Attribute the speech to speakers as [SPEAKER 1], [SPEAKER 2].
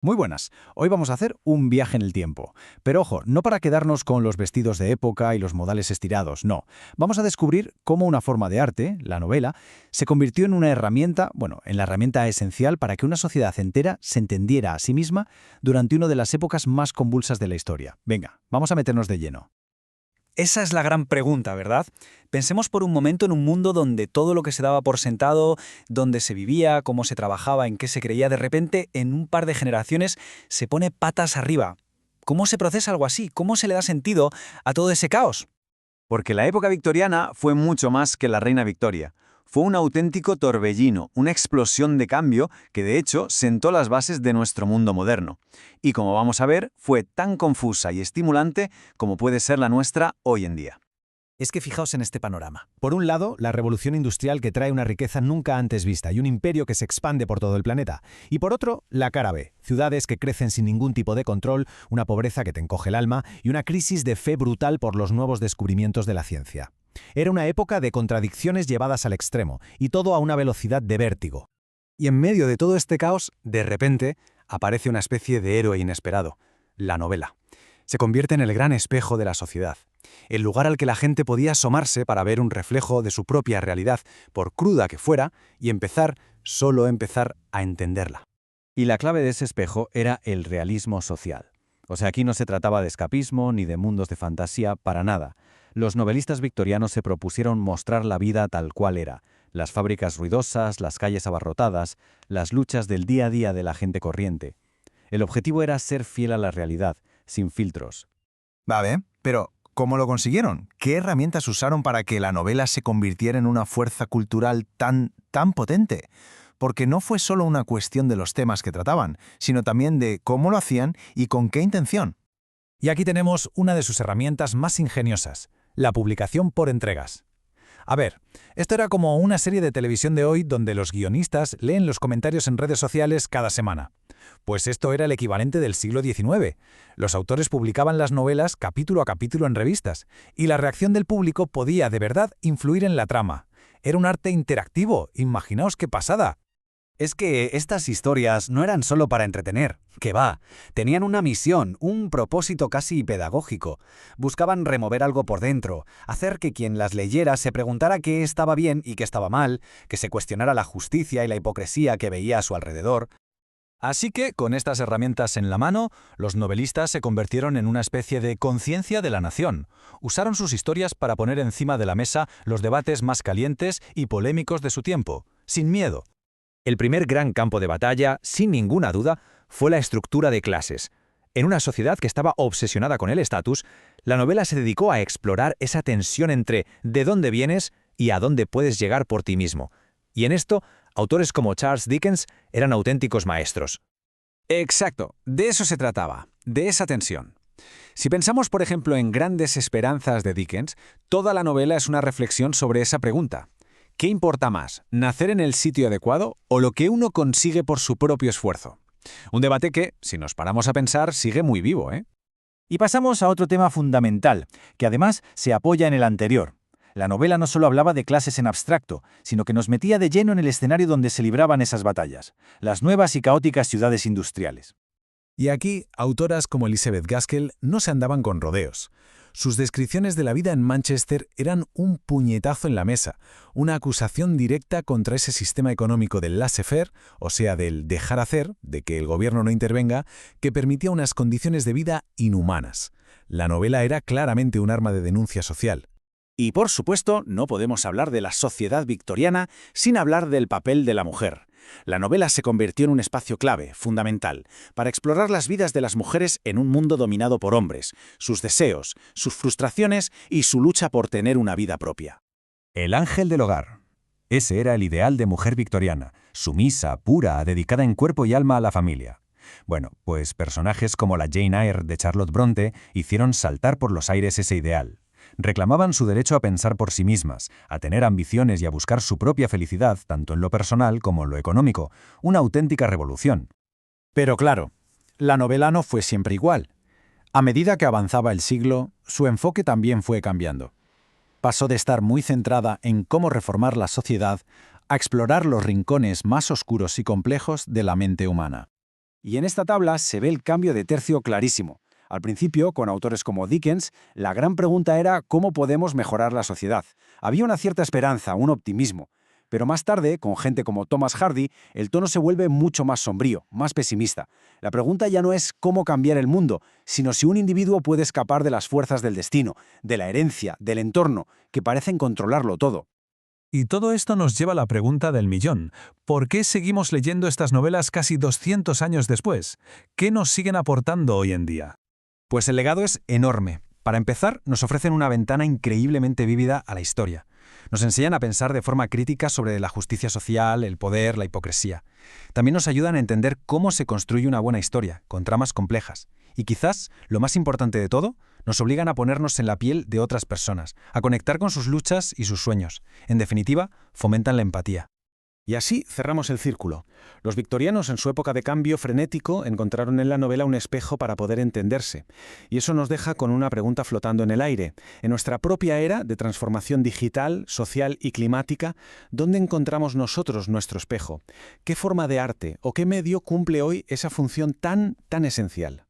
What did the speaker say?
[SPEAKER 1] Muy buenas. Hoy vamos a hacer un viaje en el tiempo. Pero ojo, no para quedarnos con los vestidos de época y los modales estirados, no. Vamos a descubrir cómo una forma de arte, la novela, se convirtió en una herramienta, bueno, en la herramienta esencial para que una sociedad entera se entendiera a sí misma durante una de las épocas más convulsas de la historia. Venga, vamos a meternos de lleno.
[SPEAKER 2] Esa es la gran pregunta, ¿verdad? Pensemos por un momento en un mundo donde todo lo que se daba por sentado, donde se vivía, cómo se trabajaba, en qué se creía, de repente, en un par de generaciones, se pone patas arriba. ¿Cómo se procesa algo así? ¿Cómo se le da sentido a todo ese caos?
[SPEAKER 3] Porque la época victoriana fue mucho más que la reina Victoria. Fue un auténtico torbellino, una explosión de cambio que de hecho sentó las bases de nuestro mundo moderno. Y como vamos a ver, fue tan confusa y estimulante como puede ser la nuestra hoy en día.
[SPEAKER 4] Es que fijaos en este panorama. Por un lado, la revolución industrial que trae una riqueza nunca antes vista y un imperio que se expande por todo el planeta. Y por otro, la cara B, ciudades que crecen sin ningún tipo de control, una pobreza que te encoge el alma y una crisis de fe brutal por los nuevos descubrimientos de la ciencia. Era una época de contradicciones llevadas al extremo, y todo a una velocidad de vértigo.
[SPEAKER 1] Y en medio de todo este caos, de repente, aparece una especie de héroe inesperado, la novela. Se convierte en el gran espejo de la sociedad, el lugar al que la gente podía asomarse para ver un reflejo de su propia realidad, por cruda que fuera, y solo empezar a entenderla.
[SPEAKER 3] Y la clave de ese espejo era el realismo social. O sea, aquí no se trataba de escapismo ni de mundos de fantasía, para nada. Los novelistas victorianos se propusieron mostrar la vida tal cual era, las fábricas ruidosas, las calles abarrotadas, las luchas del día a día de la gente corriente. El objetivo era ser fiel a la realidad, sin filtros.
[SPEAKER 4] Vale, pero ¿cómo lo consiguieron? ¿Qué herramientas usaron para que la novela se convirtiera en una fuerza cultural tan potente? Porque no fue solo una cuestión de los temas que trataban, sino también de cómo lo hacían y con qué intención.
[SPEAKER 1] Y aquí tenemos una de sus herramientas más ingeniosas, la publicación por entregas. A ver, esto era como una serie de televisión de hoy donde los guionistas leen los comentarios en redes sociales cada semana. Pues esto era el equivalente del siglo XIX. Los autores publicaban las novelas capítulo a capítulo en revistas, y la reacción del público podía de verdad influir en la trama. Era un arte interactivo, imaginaos qué pasada.
[SPEAKER 2] Es que estas historias no eran solo para entretener, que va, tenían una misión, un propósito casi pedagógico. Buscaban remover algo por dentro, hacer que quien las leyera se preguntara qué estaba bien y qué estaba mal, que se cuestionara la justicia y la hipocresía que veía a su alrededor.
[SPEAKER 1] Así que, con estas herramientas en la mano, los novelistas se convirtieron en una especie de conciencia de la nación. Usaron sus historias para poner encima de la mesa los debates más calientes y polémicos de su tiempo, sin miedo.
[SPEAKER 5] El primer gran campo de batalla, sin ninguna duda, fue la estructura de clases. En una sociedad que estaba obsesionada con el estatus, la novela se dedicó a explorar esa tensión entre de dónde vienes y a dónde puedes llegar por ti mismo. Y en esto, autores como Charles Dickens eran auténticos maestros.
[SPEAKER 2] Exacto, de eso se trataba, de esa tensión. Si pensamos, por ejemplo, en Grandes Esperanzas de Dickens, toda la novela es una reflexión sobre esa pregunta. ¿Qué importa más, nacer en el sitio adecuado o lo que uno consigue por su propio esfuerzo? Un debate que, si nos paramos a pensar, sigue muy vivo, ¿eh?
[SPEAKER 3] Y pasamos a otro tema fundamental, que además se apoya en el anterior. La novela no solo hablaba de clases en abstracto, sino que nos metía de lleno en el escenario donde se libraban esas batallas, las nuevas y caóticas ciudades industriales.
[SPEAKER 1] Y aquí, autoras como Elizabeth Gaskell no se andaban con rodeos. Sus descripciones de la vida en Manchester eran un puñetazo en la mesa, una acusación directa contra ese sistema económico del laissez-faire, o sea, del dejar hacer, de que el gobierno no intervenga, que permitía unas condiciones de vida inhumanas. La novela era claramente un arma de denuncia social.
[SPEAKER 2] Y por supuesto, no podemos hablar de la sociedad victoriana sin hablar del papel de la mujer. La novela se convirtió en un espacio clave, fundamental, para explorar las vidas de las mujeres en un mundo dominado por hombres, sus deseos, sus frustraciones y su lucha por tener una vida propia.
[SPEAKER 3] El ángel del hogar. Ese era el ideal de mujer victoriana, sumisa, pura, dedicada en cuerpo y alma a la familia. Bueno, pues personajes como la Jane Eyre de Charlotte Bronte hicieron saltar por los aires ese ideal. Reclamaban su derecho a pensar por sí mismas, a tener ambiciones y a buscar su propia felicidad, tanto en lo personal como en lo económico, una auténtica revolución.
[SPEAKER 1] Pero claro, la novela no fue siempre igual. A medida que avanzaba el siglo, su enfoque también fue cambiando. Pasó de estar muy centrada en cómo reformar la sociedad a explorar los rincones más oscuros y complejos de la mente humana.
[SPEAKER 2] Y en esta tabla se ve el cambio de tercio clarísimo. Al principio, con autores como Dickens, la gran pregunta era cómo podemos mejorar la sociedad. Había una cierta esperanza, un optimismo. Pero más tarde, con gente como Thomas Hardy, el tono se vuelve mucho más sombrío, más pesimista. La pregunta ya no es cómo cambiar el mundo, sino si un individuo puede escapar de las fuerzas del destino, de la herencia, del entorno, que parecen controlarlo todo.
[SPEAKER 1] Y todo esto nos lleva a la pregunta del millón. ¿Por qué seguimos leyendo estas novelas casi 200 años después? ¿Qué nos siguen aportando hoy en día?
[SPEAKER 3] Pues el legado es enorme. Para empezar, nos ofrecen una ventana increíblemente vívida a la historia. Nos enseñan a pensar de forma crítica sobre la justicia social, el poder, la hipocresía. También nos ayudan a entender cómo se construye una buena historia, con tramas complejas. Y quizás, lo más importante de todo, nos obligan a ponernos en la piel de otras personas, a conectar con sus luchas y sus sueños. En definitiva, fomentan la empatía.
[SPEAKER 4] Y así cerramos el círculo. Los victorianos, en su época de cambio frenético, encontraron en la novela un espejo para poder entenderse. Y eso nos deja con una pregunta flotando en el aire. En nuestra propia era de transformación digital, social y climática, ¿dónde encontramos nosotros nuestro espejo? ¿Qué forma de arte o qué medio cumple hoy esa función tan esencial?